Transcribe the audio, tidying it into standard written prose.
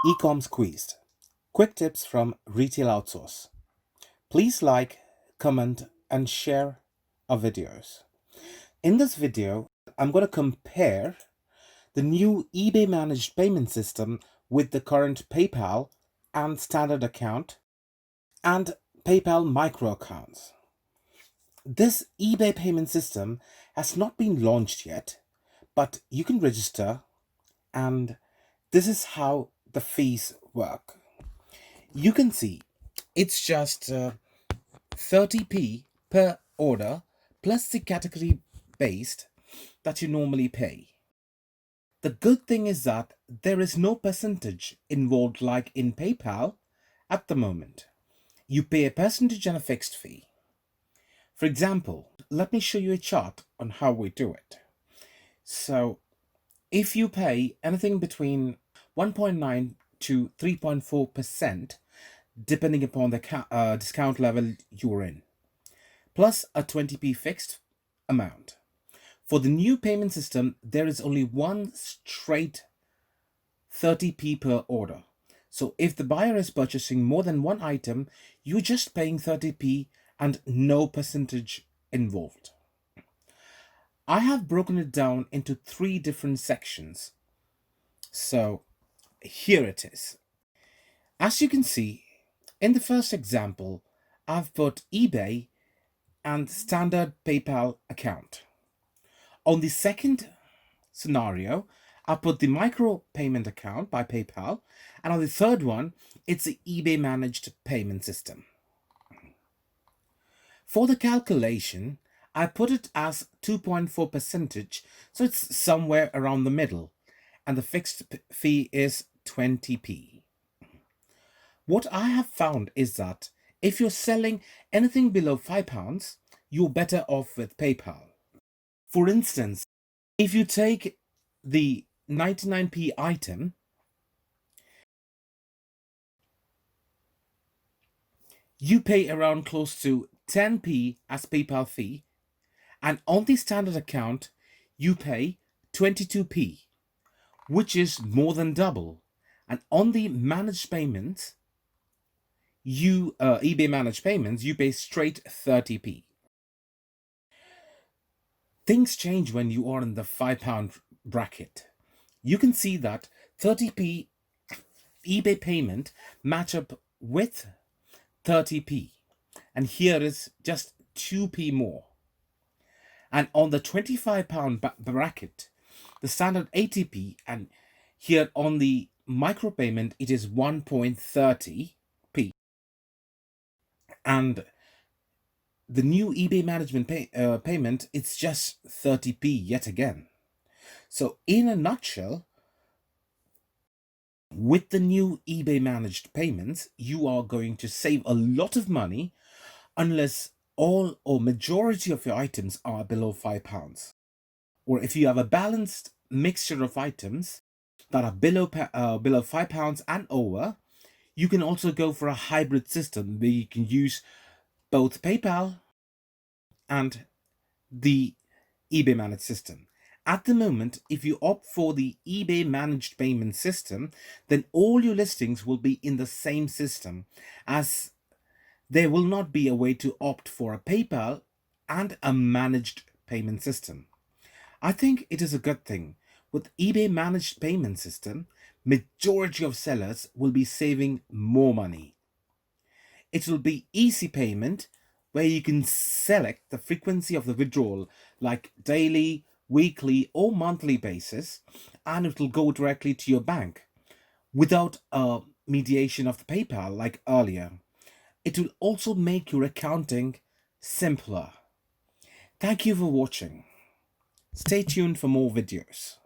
Ecom Squeezed. Quick tips from Retail-Outsource. Please like, comment, and share our videos. In this video, I'm going to compare the new eBay managed payment system with the current PayPal and standard account and PayPal micro accounts. This eBay payment system has not been launched yet, but you can register, and this is how the fees work. You can see it's just 30p per order plus the category based that you normally pay. The good thing is that there is no percentage involved like in PayPal at the moment. You pay a percentage and a fixed fee. For example, let me show you a chart on how we do it. So if you pay anything between 1.9 to 3.4%, depending upon the discount level you're in, plus a 20p fixed amount. For the new payment system, there is only one straight 30p per order. So if the buyer is purchasing more than one item, you're just paying 30p and no percentage involved. I have broken it down into 3 different sections. So here it is. As you can see, in the first example, I've put eBay and standard PayPal account. On the second scenario, I put the micro payment account by PayPal, and on the third one, it's the eBay managed payment system. For the calculation, I put it as 2.4%, so it's somewhere around the middle, and the fixed fee is 20p. What I have found is that if you're selling anything below £5, you're better off with PayPal. For instance, if you take the 99p item, you pay around close to 10p as PayPal fee, and on the standard account, you pay 22p, which is more than double. And on the managed payments, eBay managed payments, you pay straight 30p. Things change when you are in the £5 bracket. You can see that 30p eBay payment match up with 30p, and here is just 2p more. And on the £25 bracket, the standard 80p, and here on the micro payment it is 1.30p, and the new eBay management payment, it's just 30p yet again. So in a nutshell, with the new eBay managed payments, you are going to save a lot of money unless all or majority of your items are below £5. Or if you have a balanced mixture of items that are below £5 and over, you can also go for a hybrid system where you can use both PayPal and the eBay managed system. At the moment, if you opt for the eBay managed payment system, then all your listings will be in the same system, as there will not be a way to opt for a PayPal and a managed payment system. I think it is a good thing. With eBay managed payment system, majority of sellers will be saving more money. It will be easy payment where you can select the frequency of the withdrawal, like daily, weekly or monthly basis, and it will go directly to your bank without a mediation of the PayPal like earlier. It will also make your accounting simpler. Thank you for watching. Stay tuned for more videos.